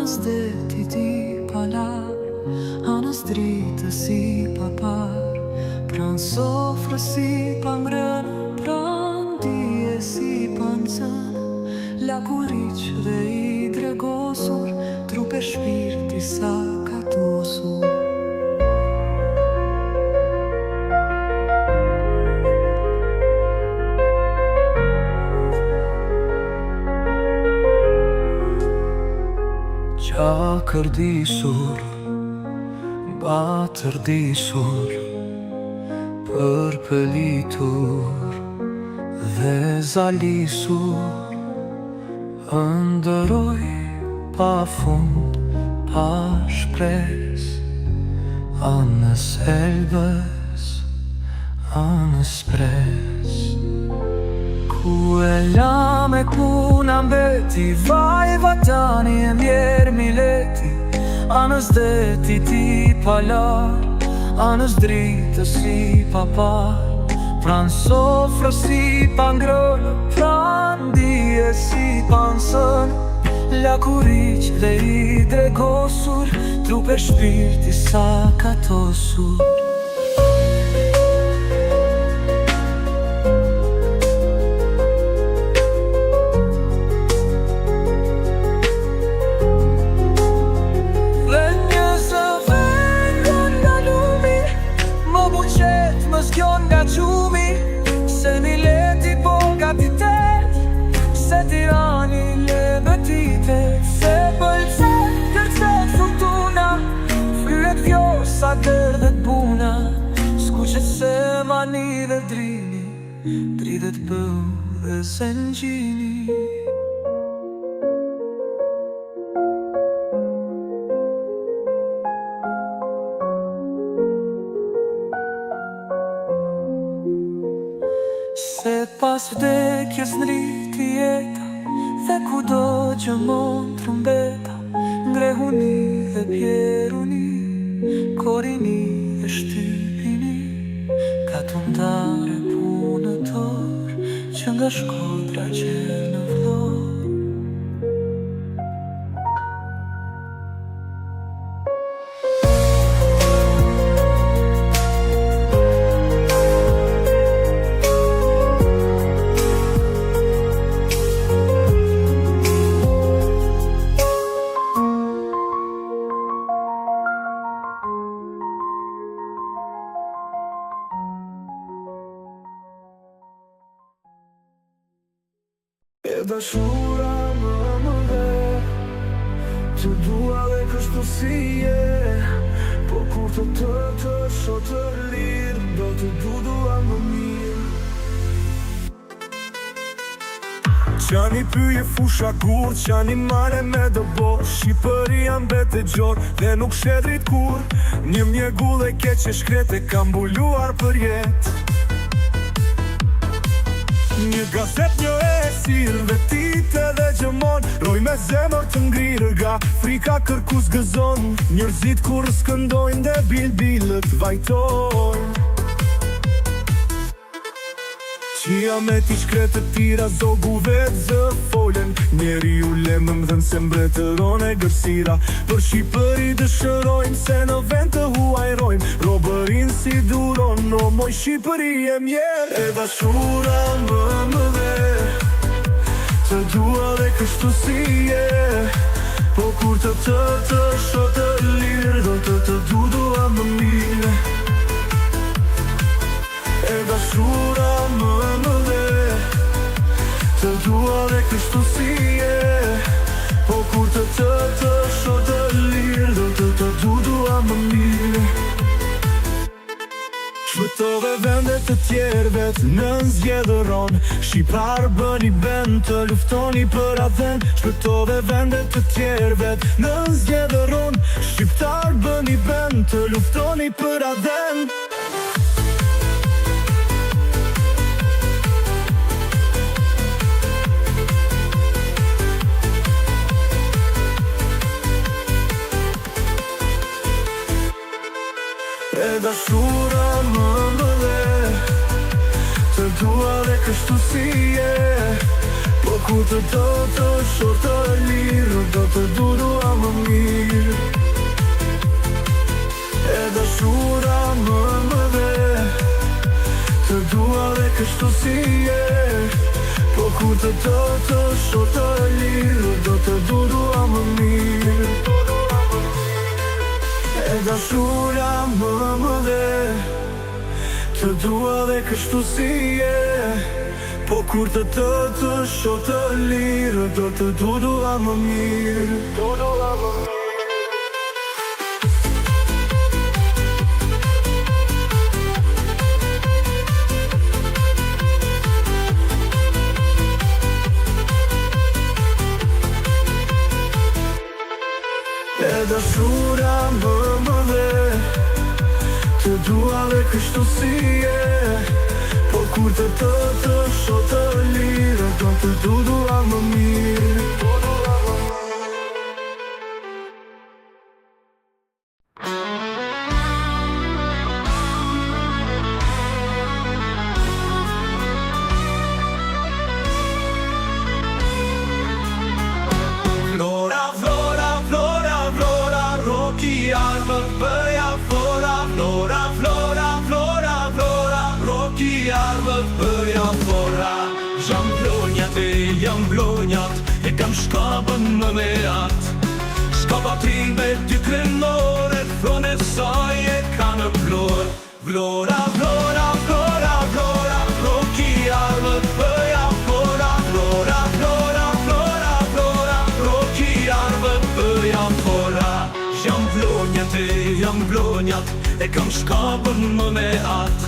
Anës deti ti palar, anës dritë si papar, pran sofrës si pangrënë, pran dije si pancënë, lakuriq dhe i dregosur, trupe shpirti sa katosur. Qa kërdisur, batërdisur, përpelitur dhe zalisur, ëndëroj pa fund, pa shpres, anës helbës, anës pres. Ku e la me kuna mbeti, vaj vatani e mjerë mileti, anës deti ti palar, anës dritë si papar, pran sofrës si pangrënë, pran dije si pancënë, lakuriq dhe i dregosur, trupe shpirti sa katosur. Zgjon nga qumi, se mileti po gatitet, se tirani le betitet, se pëlqet, kërcet fortuna, fryet vjosa dërdhet buna, skuqet se mani dhe drini, dridhet bëu dhe sengjini. Se pas vdekjes nriti jeta, dhe kudo që mon trumbeta, ngrehuni dhe pjeruni, korini dhe shtypini, ka të ndare punëtor, që nga Shkodra që në Vlorë. E dashura më dhe, të dua dhe kështu si je, po kur të shoh të lirë, do të dua më mirë. Qani pyje fusha kur, qani male me dëbo, Shqipëria mbet e gjorë dhe nuk shedrit kur, një mjegull e keq e shkrete kam mbuluar për jetë. Një gazet një esir, vetite dhe gjëmon, roj me zemër të ngrirë ga, frika kërkus gëzon, njërzit kur skëndojnë dhe bilbilët vajtojnë. Qia me t'i shkretë tira zogu vetë zë folen, njeri u lemëm dhe nëse mbretëron e gërsira, për Shqipëri dëshërojnë se në vend të huajrojnë, robërin si duron, o moj Shqipëri e mjerë. E dashura më dhe, të dua dhe kështu si je, po kur të shoh të lirë, do të dua më mirë. E dashura më dhe, të dua dhe kështu si je, po kur të shoh të lirë, do të dua më mirë. Shpëtove vendet të tjerëvet në zgjedhëron, Shqiptar bëni bend të luftoni për atë. Shpëtove vendet të tjerëvet në zgjedhëron, Shqiptar bëni bend të luftoni për atë. E dashura më dhe, të dua dhe kështu si je, po kur të shoh të lirë, do të dua më kështu si je. Po kur të shoh të lirë, do të dua më mirë. E dashura më dhe të dua dhe kështu si je. Po kur të shoh të lirë, do të dua më mirë. E dashura më dhe të dua dhe kështu si je. Po kur të shoh të lirë, do të dua më mirë. Flora, flora, flora, flora, roki arbët bëja flora. Flora, flora, flora, flora, roki arbët bëja flora. Jam blonjat e jam blonjat, e kam shkapën më me atë. Shkapa trin me dy krenore, flone saj e ka në flor. Flora, flora, flora, flora, roki arbët bëja flora. Flora, flora, flora, flora, roki arbët bëja flora. Jam blonjat e jam blonjat, e kam shkapën më me atë.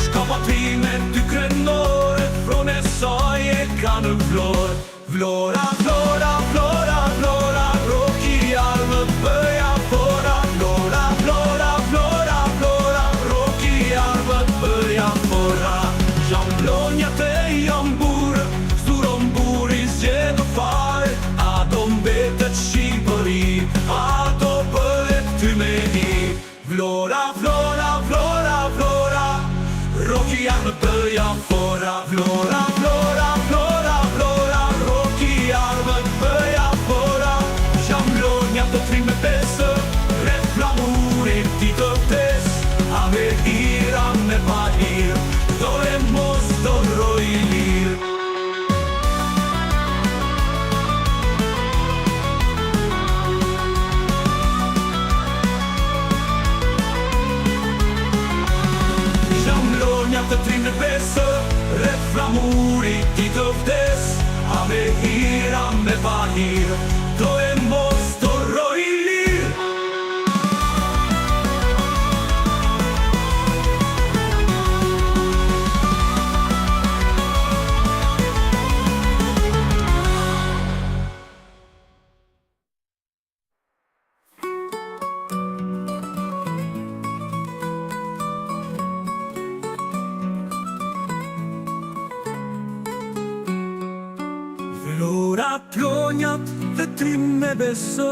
Shkapa trin me dy krenore, flone saj e ka në flor. Flora, flora, flora, flora, roki arbët bëja flora. Flora, flora, flora, flora, roki arbët bëja flora. Jam blonjat e jam burë, sturon buri zgjedhë fare. Ato mbetet Shqipëri, ato bëhet ty me hi. Flora, flora, flora, flora, roki arbët bëja flora. Flora, flora, flora, flora, roki arbët bëja flora. Jam blonjat të trim me pesë, rreth flamurit ti të vdes. A me hira me pa hirë, do e mos do roj lirë. Jam blonjat të trim me pesë, rreth flamurit ti të vdes. A me hira me pa hirë, do e mos do roj lirë. Flora, plonjat dhe trim me besë,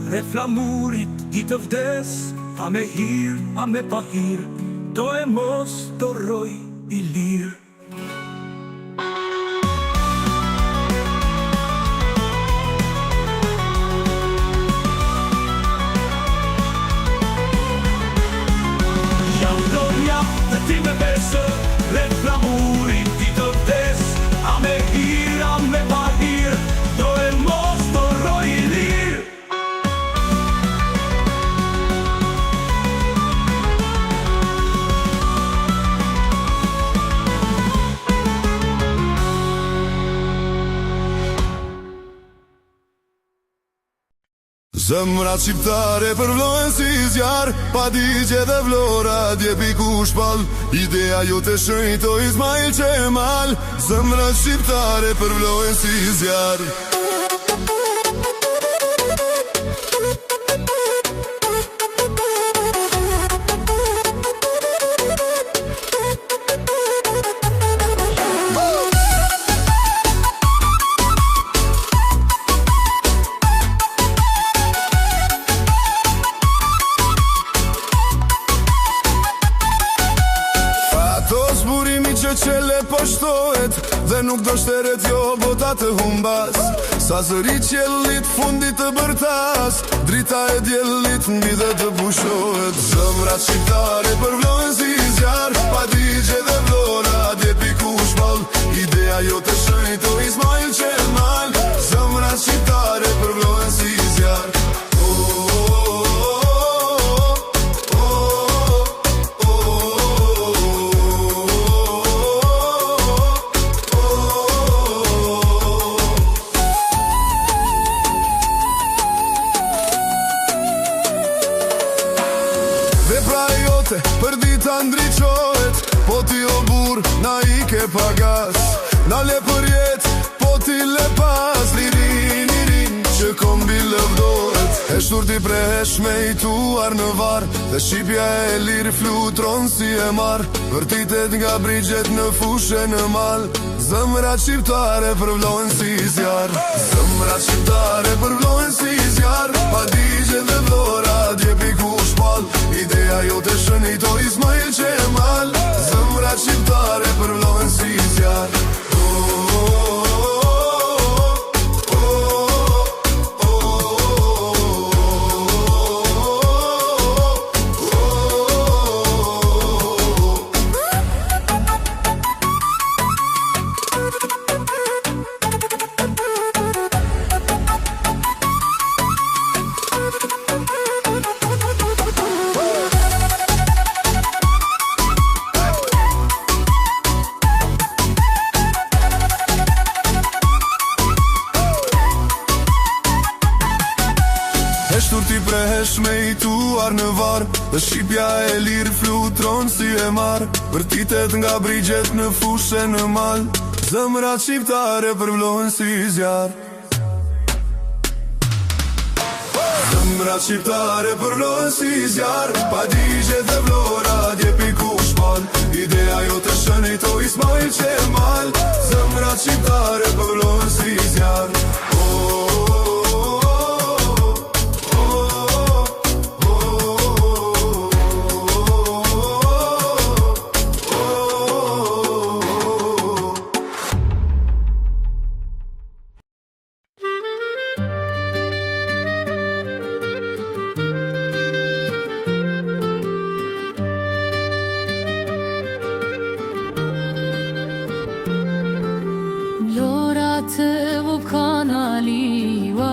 rreth flamurit ti të vdes. A me hirë, a me pa hirë, do e mos do roj i lirë. Jam blonjat dhe trim me besë, rreth flamurit ti të vdes. A me hirë, a me pa hirë, do e mos do roj i lirë. Zemrat shqiptare përvlojnë si zjarë, pa digje dhe vlora, djepi ku shpall. Ideja jo të shenjto Ismail Qemal. Zemrat shqiptare përvlojnë si zjarë. Qele po shtohet dhe nuk do shteret jo bota të humbas. Sa zëri qelit fundit të bërtas, drita e djelit mbi dhe të pushohet. Zemrat shqiptare përvlojnë si zjarë, pa digje dhe vlora, djepi Ideja jote shëjto Ismail Qemal. Zemrat shqiptare përvlohen si zjarr. Vepra jote për dita ndriqohet, po ti o bur na i ke pagas. Na le për jet, po ti le pas. Lirin që kombi lëvdohet, e shturti prehesh me i tuar në var. Dhe shqipja e lirë flutron si e mar. Vërtitet nga brigjet në fushe në mal. Zemrat shqiptare përvlohen si zjarr. Zemrat shqiptare përvlohen si zjarr. Pa digje dhe vlora djepi ku shpall. Ideja jote shënito Ismail Qemal. Zemrat shqiptare përvlohen si zjarr. E shturti prehesh me i tuar në var. Dhe shqipja e lirë flutron si e mar. Vërtitet nga brigjet në fushe në mal. Zemrat shqiptare përvlohen si zjarr. Zemrat shqiptare përvlohen si zjarr. Pa digje dhe vlora djepi ku shpall. Ideja jote shënito Ismail Qemal. Zemrat shqiptare përvlohen si zjarr. Të u kanali uaj,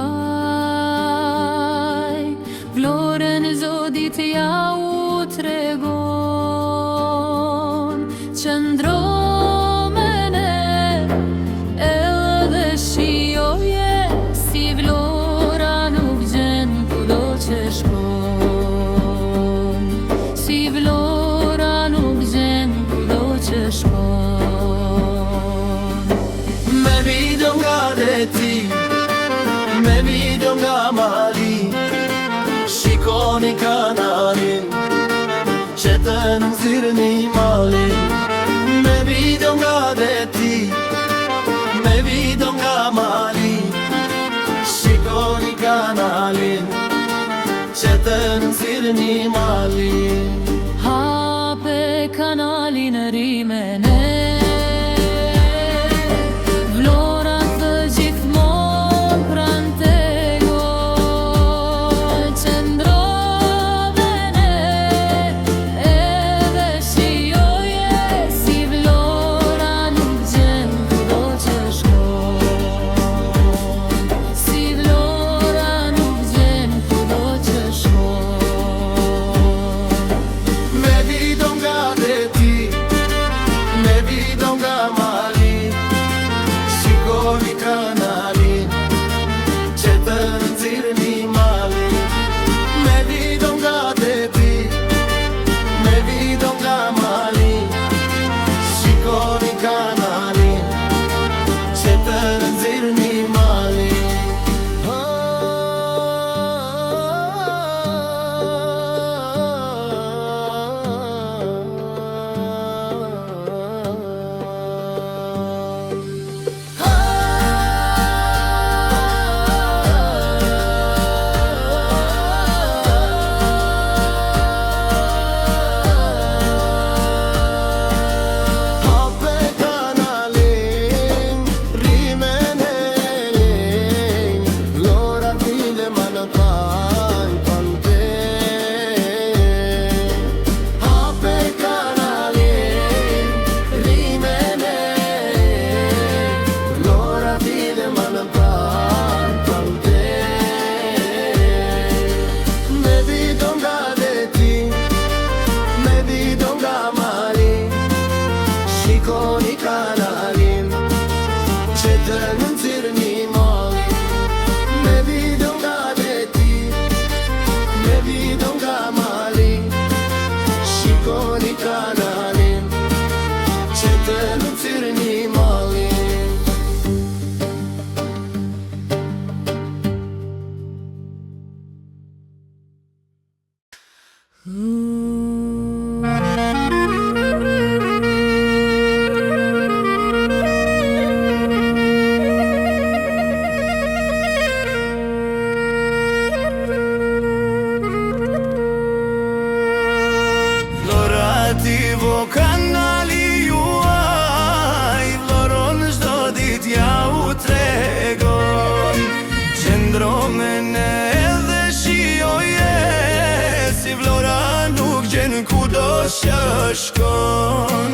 vlorën zodit ja u tregon. Qëndro me ne edhe shioje, si vlora nuk gjen kudo që shkon. Si vlora nuk gjen kudo që shkon. Me video nga mali, shikoni kanalin që të nëzirë një malin. Me video nga deti, me video nga mali, shikoni kanalin që të nëzirë një malin. Hape kanalin rimene, që shkon.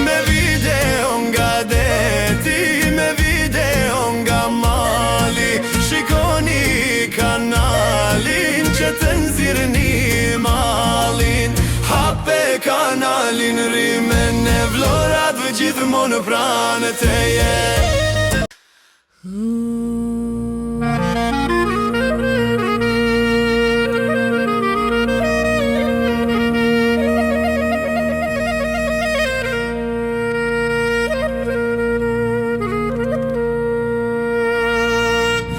Me video nga deti, me video nga mali, shikoni kanalin që të nxirrni malin. Hape kanalin, rimen e vloratve gjithmonë pranë teje.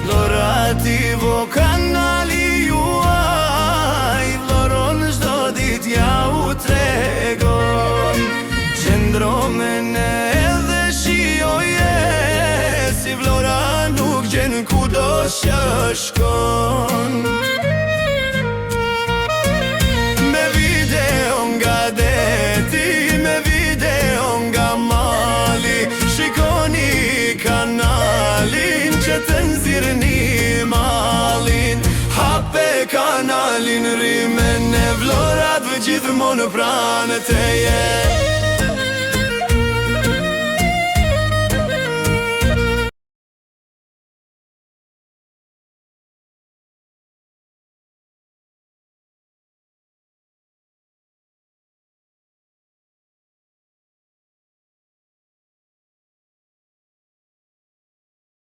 Vlorativo kanali juaj, vloron çdo ditë ja u tregoj. Qëndro me ne edhe shijoje, si Vlora nuk gjen kudo që shkon. Me video nga deti, me video nga mali, shikoni kanalin që të nxirrni malin. Hape kanalin, rimen e vloratve gjithmonë pranë teje.